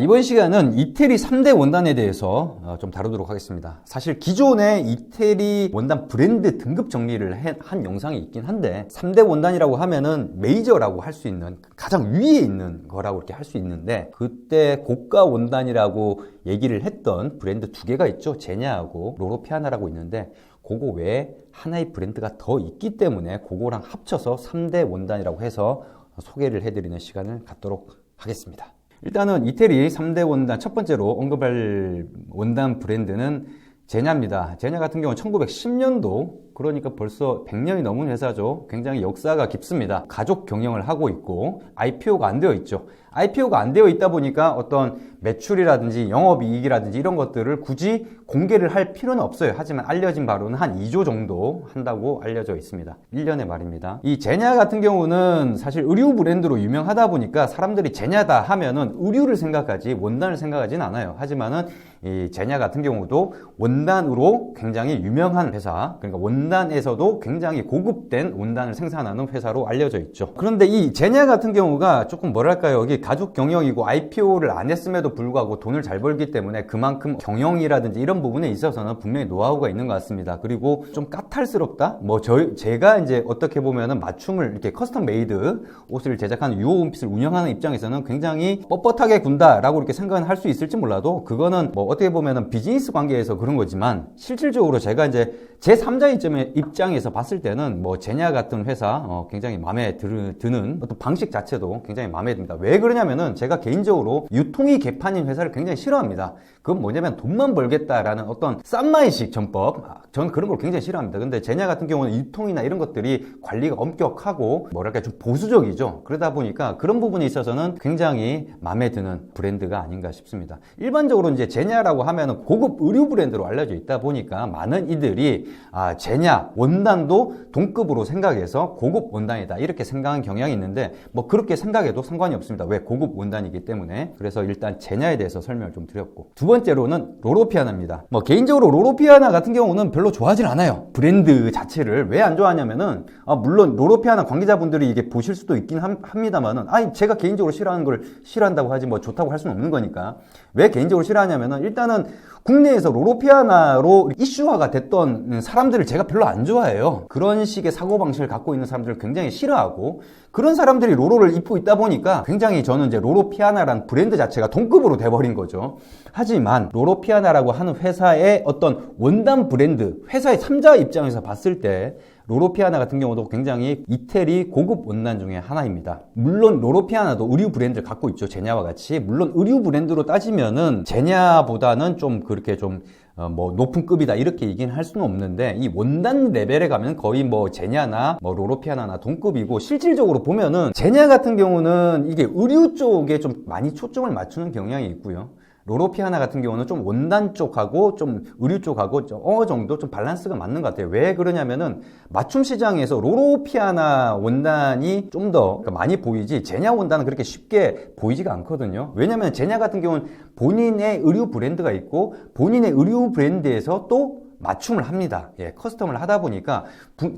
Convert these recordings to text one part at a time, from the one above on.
이번 시간은 이태리 3대 원단에 대해서 좀 다루도록 하겠습니다. 사실 기존에 이태리 원단 브랜드 등급 정리를 한 영상이 있긴 한데 3대 원단이라고 하면은 메이저라고 할 수 있는 가장 위에 있는 거라고 이렇게 할 수 있는데, 그때 고가 원단이라고 얘기를 했던 브랜드 두 개가 있죠. 제냐하고 로로피아나라고 있는데, 그거 외에 하나의 브랜드가 더 있기 때문에 그거랑 합쳐서 3대 원단이라고 해서 소개를 해드리는 시간을 갖도록 하겠습니다. 일단은 이태리 3대 원단, 첫 번째로 언급할 원단 브랜드는 제냐입니다. 제냐 같은 경우는 1910년도, 그러니까 벌써 100년이 넘은 회사죠. 굉장히 역사가 깊습니다. 가족 경영을 하고 있고 IPO가 안 되어 있죠. IPO가 안 되어 있다 보니까 어떤 매출이라든지 영업이익이라든지 이런 것들을 굳이 공개를 할 필요는 없어요. 하지만 알려진 바로는 한 2조 정도 한다고 알려져 있습니다. 1년의 말입니다. 이 제냐 같은 경우는 사실 의류 브랜드로 유명하다 보니까 사람들이 제냐다 하면은 의류를 생각하지 원단을 생각하진 않아요. 하지만은 이 제냐 같은 경우도 원단으로 굉장히 유명한 회사, 그러니까 원단에서도 굉장히 고급된 원단을 생산하는 회사로 알려져 있죠. 그런데 이 제냐 같은 경우가 조금 뭐랄까요, 여기 가족 경영이고 IPO를 안 했음에도 불구하고 돈을 잘 벌기 때문에 그만큼 경영이라든지 이런 부분에 있어서는 분명히 노하우가 있는 것 같습니다. 그리고 좀 까탈스럽다? 제가 이제 어떻게 보면은 맞춤을 이렇게 커스텀 메이드 옷을 제작하는 유호원핏을 운영하는 입장에서는 굉장히 뻣뻣하게 군다라고 이렇게 생각은 할 수 있을지 몰라도, 그거는 어떻게 보면은 비즈니스 관계에서 그런 거지만, 실질적으로 제가 이제 제3자 입장에서 봤을 때는 제냐 같은 회사 굉장히 마음에 드는 어떤 방식 자체도 굉장히 마음에 듭니다. 왜 그러냐면은 제가 개인적으로 유통이 개판인 회사를 굉장히 싫어합니다. 그건 뭐냐면 돈만 벌겠다라는 어떤 싼마이식 전법, 저는 그런 걸 굉장히 싫어합니다. 근데 제냐 같은 경우는 유통이나 이런 것들이 관리가 엄격하고 뭐랄까 좀 보수적이죠. 그러다 보니까 그런 부분에 있어서는 굉장히 마음에 드는 브랜드가 아닌가 싶습니다. 일반적으로 이제 제냐라고 하면은 고급 의류 브랜드로 알려져 있다 보니까 많은 이들이 제냐 원단도 동급으로 생각해서 고급 원단이다 이렇게 생각하는 경향이 있는데, 그렇게 생각해도 상관이 없습니다. 왜? 고급 원단이기 때문에. 그래서 일단 제냐에 대해서 설명을 좀 드렸고, 두 번째로는 로로피아나입니다. 개인적으로 로로피아나 같은 경우는 별로 좋아하진 않아요. 브랜드 자체를. 왜 안 좋아하냐면은 물론 로로피아나 관계자분들이 이게 보실 수도 있긴 합니다만은, 제가 개인적으로 싫어하는 걸 싫어한다고 하지 좋다고 할 수는 없는 거니까. 왜 개인적으로 싫어하냐면은, 일단은 국내에서 로로피아나로 이슈화가 됐던 사람들을 제가 별로 안 좋아해요. 그런 식의 사고방식을 갖고 있는 사람들을 굉장히 싫어하고, 그런 사람들이 로로를 입고 있다 보니까 굉장히 저는 이제 로로피아나라는 브랜드 자체가 동급으로 돼버린 거죠. 하지만 로로피아나라고 하는 회사의 어떤 원단 브랜드, 회사의 3자 입장에서 봤을 때 로로피아나 같은 경우도 굉장히 이태리 고급 원단 중에 하나입니다. 물론 로로피아나도 의류 브랜드를 갖고 있죠. 제냐와 같이. 물론 의류 브랜드로 따지면은 제냐보다는 좀 그렇게 좀 높은 급이다 이렇게 얘기는 할 수는 없는데, 이 원단 레벨에 가면 거의 제냐나 로로피아나나 동급이고, 실질적으로 보면은 제냐 같은 경우는 이게 의류 쪽에 좀 많이 초점을 맞추는 경향이 있고요. 로로피아나 같은 경우는 좀 원단 쪽하고 좀 의류 쪽하고 어느 정도 좀 밸런스가 맞는 것 같아요. 왜 그러냐면은 맞춤 시장에서 로로피아나 원단이 좀 더 많이 보이지 제냐 원단은 그렇게 쉽게 보이지가 않거든요. 왜냐면 제냐 같은 경우는 본인의 의류 브랜드가 있고 본인의 의류 브랜드에서 또 맞춤을 합니다. 커스텀을 하다 보니까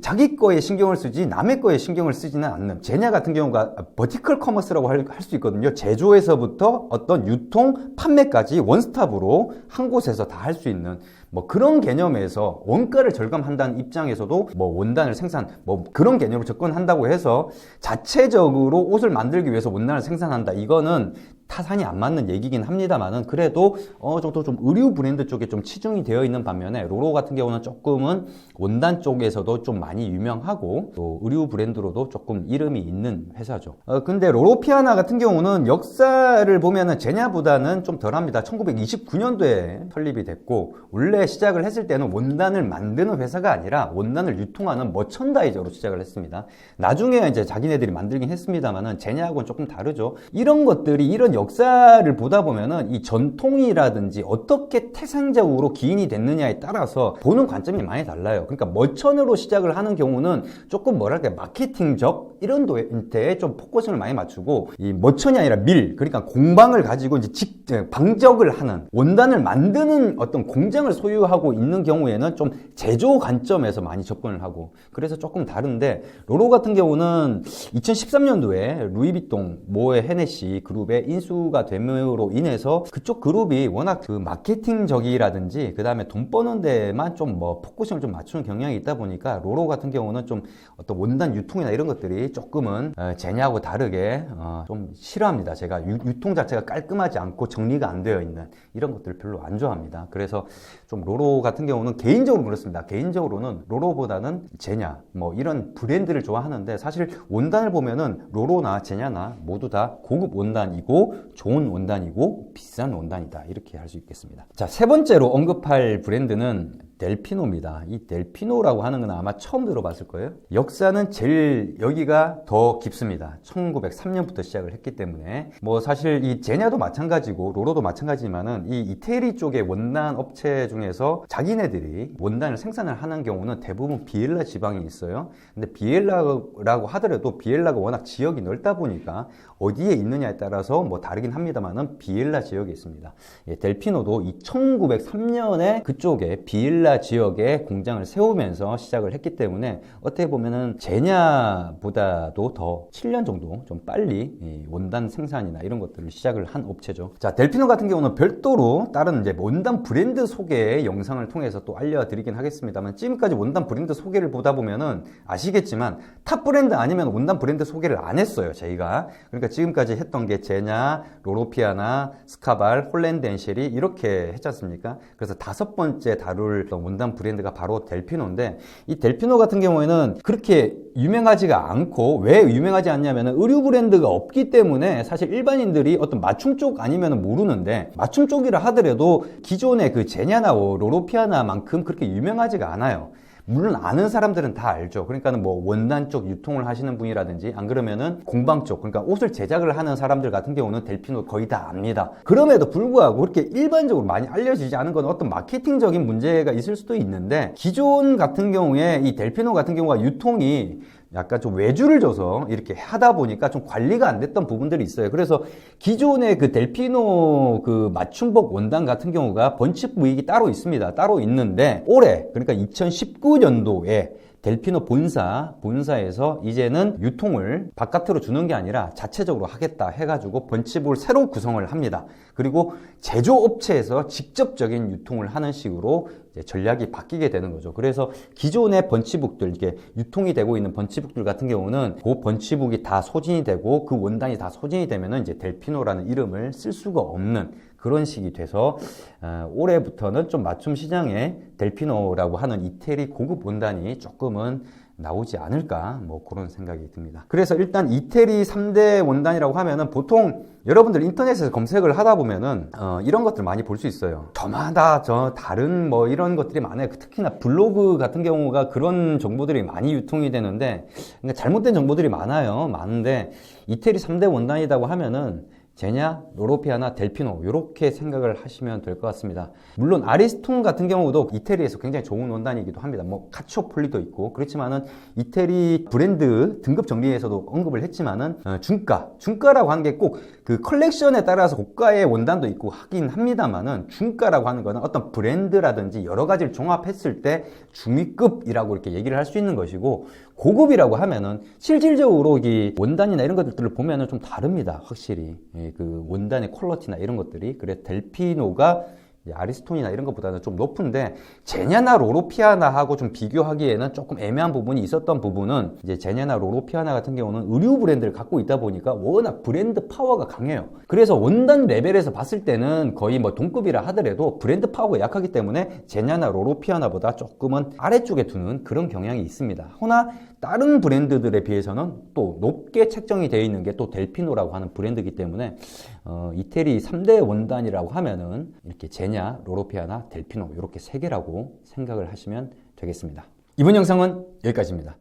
자기 거에 신경을 쓰지 남의 거에 신경을 쓰지는 않는, 제냐 같은 경우가 버티컬 커머스라고 할 수 있거든요. 제조에서부터 어떤 유통, 판매까지 원스톱으로 한 곳에서 다 할 수 있는 그런 개념에서 원가를 절감한다는 입장에서도 원단을 생산, 그런 개념으로 접근한다고 해서 자체적으로 옷을 만들기 위해서 원단을 생산한다, 이거는 타산이 안 맞는 얘기긴 합니다만은, 그래도 어느 정도 좀 의류 브랜드 쪽에 좀 치중이 되어 있는 반면에 로로 같은 경우는 조금은 원단 쪽에서도 좀 많이 유명하고 또 의류 브랜드로도 조금 이름이 있는 회사죠. 근데 로로피아나 같은 경우는 역사를 보면은 제냐보다는 좀 덜합니다. 1929년도에 설립이 됐고, 원래 시작을 했을 때는 원단을 만드는 회사가 아니라 원단을 유통하는 머천다이저로 시작을 했습니다. 나중에 이제 자기네들이 만들긴 했습니다만은 제냐하고는 조금 다르죠. 이런 것들이, 이런 역사를 보다 보면은 이 전통이라든지 어떻게 태생적으로 기인이 됐느냐에 따라서 보는 관점이 많이 달라요. 그러니까 머천으로 시작을 하는 경우는 조금 마케팅적 이런 데에 좀 포커스를 많이 맞추고, 이 머천이 아니라 그러니까 공방을 가지고 이제 방적을 하는, 원단을 만드는 어떤 공장을 소유하고 있는 경우에는 좀 제조 관점에서 많이 접근을 하고, 그래서 조금 다른데, 로로 같은 경우는 2013년도에 루이비통, 모에 헤네시 그룹에 인수 매수가 됨으로 인해서 그쪽 그룹이 워낙 그 마케팅적이라든지 그 다음에 돈 버는 데만 좀 뭐 포커싱을 좀 맞추는 경향이 있다 보니까 로로 같은 경우는 좀 어떤 원단 유통이나 이런 것들이 조금은 제냐하고 다르게 좀 싫어합니다. 제가 유통 자체가 깔끔하지 않고 정리가 안 되어 있는 이런 것들을 별로 안 좋아합니다. 그래서 좀 로로 같은 경우는 개인적으로 그렇습니다. 개인적으로는 로로보다는 제냐 뭐 이런 브랜드를 좋아하는데 사실 원단을 보면은 로로나 제냐나 모두 다 고급 원단이고 좋은 원단이고 비싼 원단이다 이렇게 할 수 있겠습니다. 자, 세 번째로 언급할 브랜드는 델피노입니다. 이 델피노라고 하는 건 아마 처음 들어봤을 거예요. 역사는 제일 여기가 더 깊습니다. 1903년부터 시작을 했기 때문에 뭐 사실 이 제냐도 마찬가지고 로로도 마찬가지지만은 이 이태리 쪽의 원단 업체 중에서 자기네들이 원단을 생산을 하는 경우는 대부분 비엘라 지방이 있어요. 근데 비엘라라고 하더라도 비엘라가 워낙 지역이 넓다 보니까 어디에 있느냐에 따라서 뭐 다르긴 합니다만은 비엘라 지역에 있습니다. 예, 델피노도 이 1903년에 그쪽에 비엘라 지역에 공장을 세우면서 시작을 했기 때문에 어떻게 보면은 제냐보다도 더 7년 정도 좀 빨리 이 원단 생산이나 이런 것들을 시작을 한 업체죠. 자, 델피노 같은 경우는 별도로 다른 이제 원단 브랜드 소개 영상을 통해서 또 알려드리긴 하겠습니다만 지금까지 원단 브랜드 소개를 보다 보면은 아시겠지만 탑 브랜드 아니면 원단 브랜드 소개를 안 했어요, 저희가. 그러니까 지금까지 했던 게 제냐, 로로피아나, 스카발, 홀랜드 앤 쉘이 이렇게 했지 않습니까? 그래서 5번째 다룰 원단 브랜드가 바로 델피노인데 이 델피노 같은 경우에는 그렇게 유명하지가 않고 왜 유명하지 않냐면 의류 브랜드가 없기 때문에 사실 일반인들이 어떤 맞춤 쪽 아니면 모르는데 맞춤 쪽이라 하더라도 기존의 그 제냐나 로로피아나만큼 그렇게 유명하지가 않아요. 물론 아는 사람들은 다 알죠. 그러니까는 뭐 원단 쪽 유통을 하시는 분이라든지 안 그러면은 공방 쪽, 그러니까 옷을 제작을 하는 사람들 같은 경우는 델피노 거의 다 압니다. 그럼에도 불구하고 그렇게 일반적으로 많이 알려지지 않은 건 어떤 마케팅적인 문제가 있을 수도 있는데 기존 같은 경우에 이 델피노 같은 경우가 유통이 약간 좀 외주를 줘서 이렇게 하다 보니까 좀 관리가 안 됐던 부분들이 있어요. 그래서 기존의 그 델피노 그 맞춤복 원단 같은 경우가 번식 부익이 따로 있습니다. 따로 있는데 올해 그러니까 2019년도에 델피노 본사에서 이제는 유통을 바깥으로 주는 게 아니라 자체적으로 하겠다 해가지고 번치북을 새로 구성을 합니다. 그리고 제조업체에서 직접적인 유통을 하는 식으로 이제 전략이 바뀌게 되는 거죠. 그래서 기존의 번치북들, 이게 유통이 되고 있는 번치북들 같은 경우는 그 번치북이 다 소진이 되고 그 원단이 다 소진이 되면은 이제 델피노라는 이름을 쓸 수가 없는 그런 식이 돼서 올해부터는 좀 맞춤 시장에 델피노라고 하는 이태리 고급 원단이 조금은 나오지 않을까 뭐 그런 생각이 듭니다. 그래서 일단 이태리 3대 원단이라고 하면은 보통 여러분들 인터넷에서 검색을 하다 보면은 이런 것들 많이 볼 수 있어요. 저마다 다른 뭐 이런 것들이 많아요. 특히나 블로그 같은 경우가 그런 정보들이 많이 유통이 되는데 그러니까 잘못된 정보들이 많은데 이태리 3대 원단이라고 하면은 제냐, 로로피아나, 델피노 이렇게 생각을 하시면 될 것 같습니다. 물론 아리스톤 같은 경우도 이태리에서 굉장히 좋은 원단이기도 합니다. 뭐 카치오폴리도 있고 그렇지만은 이태리 브랜드 등급 정리에서도 언급을 했지만은 중가라고 하는 게 꼭 그 컬렉션에 따라서 고가의 원단도 있고 하긴 합니다만은 중가라고 하는 거는 어떤 브랜드라든지 여러 가지를 종합했을 때 중위급이라고 이렇게 얘기를 할 수 있는 것이고 고급이라고 하면은 실질적으로 이 원단이나 이런 것들을 보면은 좀 다릅니다. 확실히 그 원단의 퀄리티나 이런 것들이. 그래서 델피노가 아리스톤이나 이런 것보다는 좀 높은데 제냐나 로로피아나하고 좀 비교하기에는 조금 애매한 부분이 있었던 부분은 이제 제냐나 로로피아나 같은 경우는 의류 브랜드를 갖고 있다 보니까 워낙 브랜드 파워가 강해요. 그래서 원단 레벨에서 봤을 때는 거의 뭐 동급이라 하더라도 브랜드 파워가 약하기 때문에 제냐나 로로피아나보다 조금은 아래쪽에 두는 그런 경향이 있습니다. 허나 다른 브랜드들에 비해서는 또 높게 책정이 되어 있는 게 또 델피노라고 하는 브랜드이기 때문에 이태리 3대 원단이라고 하면은 이렇게 제냐, 로로피아나, 델피노 이렇게 세 개라고 생각을 하시면 되겠습니다. 이번 영상은 여기까지입니다.